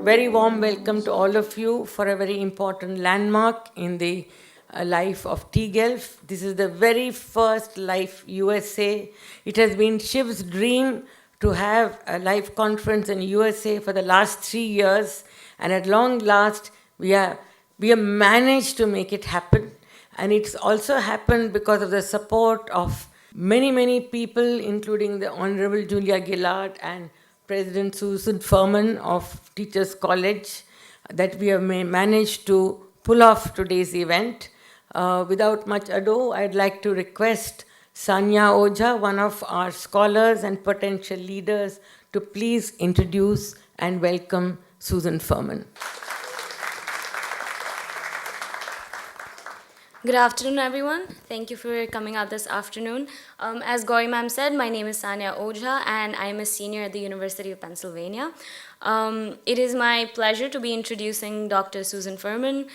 Very warm welcome to all of you for a very important landmark in the life of tGELF. This is the very first Life USA. It has been Shiv's dream to have a life conference in USA for the last 3 years, and at long last we have managed to make it happen. And it's also happened because of the support of many people, including the Honorable Julia Gillard and President Susan Fuhrman of Teachers College, that we have managed to pull off today's event. Without much ado, I'd like to request Sanya Ojha, one of our scholars and potential leaders, to please introduce and welcome Susan Fuhrman. Good afternoon, everyone. Thank you for coming out this afternoon. As Gauri ma'am said, my name is Sanya Ojha, and I am a senior at the University of Pennsylvania. It is my pleasure to be introducing Dr. Susan Fuhrman,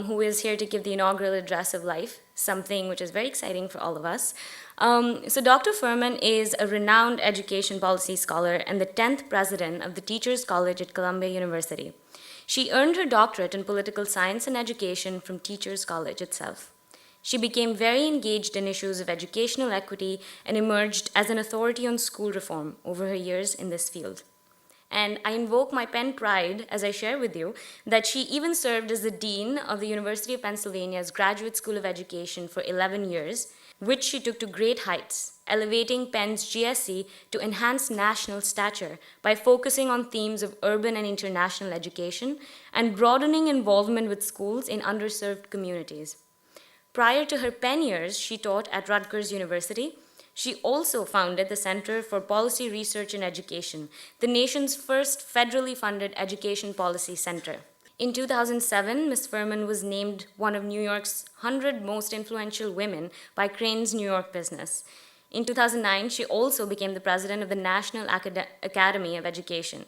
who is here to give the inaugural address of life, something which is very exciting for all of us. So Dr. Fuhrman is a renowned education policy scholar and the 10th president of the Teachers College at Columbia University. She earned her doctorate in political science and education from Teachers College itself. She became very engaged in issues of educational equity and emerged as an authority on school reform over her years in this field. And I invoke my pen pride as I share with you that she even served as the dean of the University of Pennsylvania's Graduate School of Education for 11 years, which she took to great heights, elevating Penn's GSE to enhance national stature by focusing on themes of urban and international education and broadening involvement with schools in underserved communities. Prior to her Penn years, she taught at Rutgers University. She also founded the Center for Policy Research and Education, the nation's first federally funded education policy center. In 2007, Ms. Fuhrman was named one of New York's 100 most influential women by Crain's New York Business. In 2009, she also became the president of the National Academy of Education.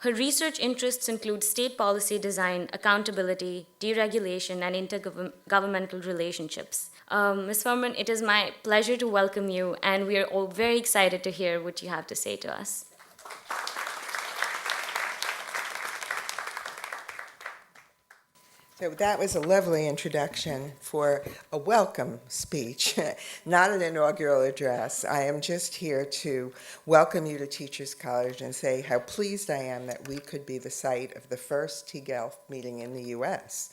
Her research interests include state policy design, accountability, deregulation, and intergovernmental relationships. Ms. Fuhrman, it is my pleasure to welcome you, and we are all very excited to hear what you have to say to us. So that was a lovely introduction for a welcome speech, not an inaugural address. I am just here to welcome you to Teachers College and say how pleased I am that we could be the site of the first tGELF meeting in the U.S.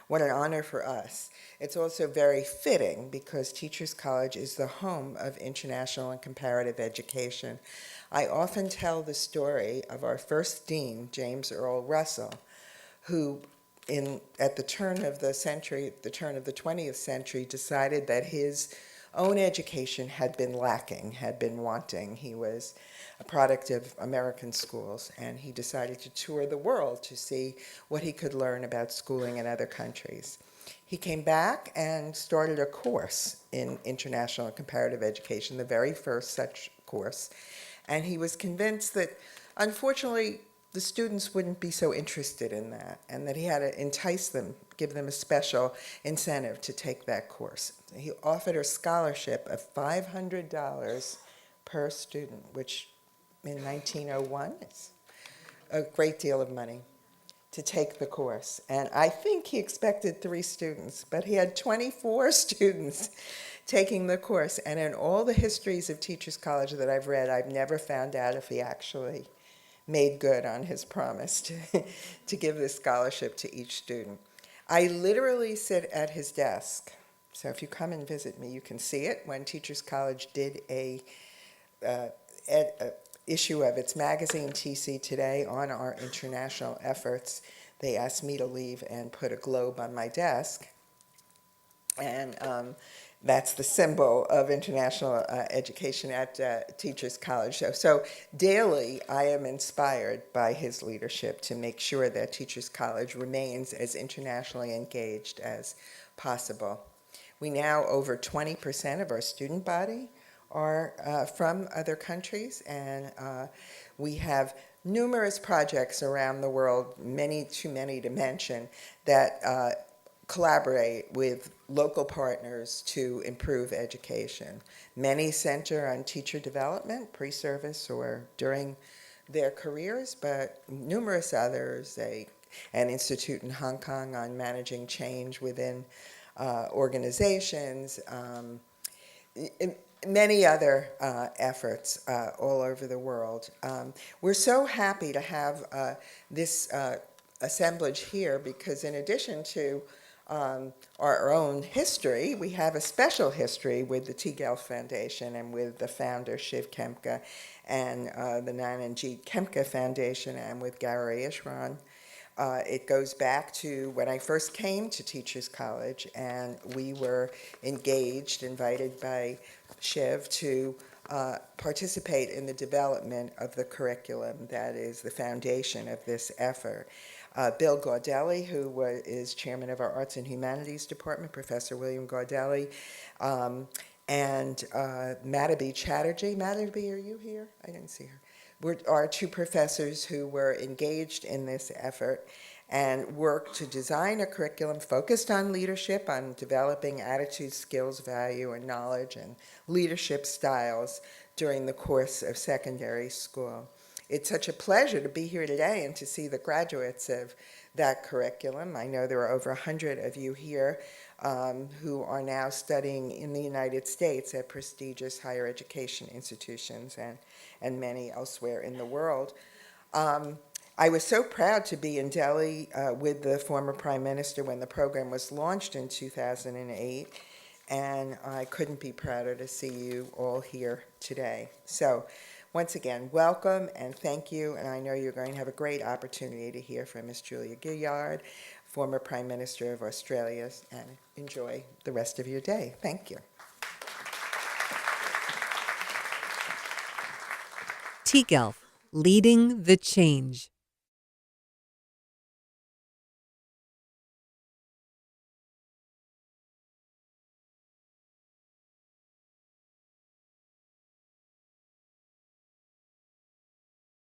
What an honor for us. It's also very fitting because Teachers College is the home of international and comparative education. I often tell the story of our first dean, James Earl Russell, who at the turn of the 20th century, decided that his own education had been lacking, had been wanting. He was a product of American schools, and he decided to tour the world to see what he could learn about schooling in other countries. He came back and started a course in international and comparative education, the very first such course, and he was convinced that, unfortunately, the students wouldn't be so interested in that, and that he had to entice them, give them a special incentive to take that course. He offered a scholarship of $500 per student, which in 1901 is a great deal of money to take the course. And I think he expected 3 students, but he had 24 students taking the course. And in all the histories of Teachers College that I've read, I've never found out if he actually made good on his promise to give this scholarship to each student. I literally sit at his desk. So if you come and visit me, you can see it. When Teachers College did a issue of its magazine, TC Today, on our international efforts, they asked me to leave and put a globe on my desk. And that's the symbol of international education at Teachers College. So daily, I am inspired by his leadership to make sure that Teachers College remains as internationally engaged as possible. We now, over 20% of our student body are from other countries, and we have numerous projects around the world, too many to mention, that collaborate with local partners to improve education. Many center on teacher development, pre-service or during their careers, but numerous others, an institute in Hong Kong on managing change within organizations, many other efforts all over the world. We're so happy to have this assemblage here because in addition to our own history, we have a special history with the tGELF Foundation and with the founder Shiv Kemke and the Nananjeet Kemke Foundation and with Gary Ishran. It goes back to when I first came to Teachers College, and we were invited by Shiv to participate in the development of the curriculum that is the foundation of this effort. Bill Gaudelli, who is chairman of our Arts and Humanities Department, Professor William Gaudelli, and Madhabi Chatterjee. Madhabi, are you here? I didn't see her. Were our two professors who were engaged in this effort and worked to design a curriculum focused on leadership, on developing attitudes, skills, value, and knowledge, and leadership styles during the course of secondary school. It's such a pleasure to be here today and to see the graduates of that curriculum. I know there are over 100 of you here who are now studying in the United States at prestigious higher education institutions and many elsewhere in the world. I was so proud to be in Delhi with the former Prime Minister when the program was launched in 2008, and I couldn't be prouder to see you all here today. So once again, welcome and thank you, and I know you're going to have a great opportunity to hear from Ms. Julia Gillard, former Prime Minister of Australia, and enjoy the rest of your day. Thank you. tGELF, leading the change.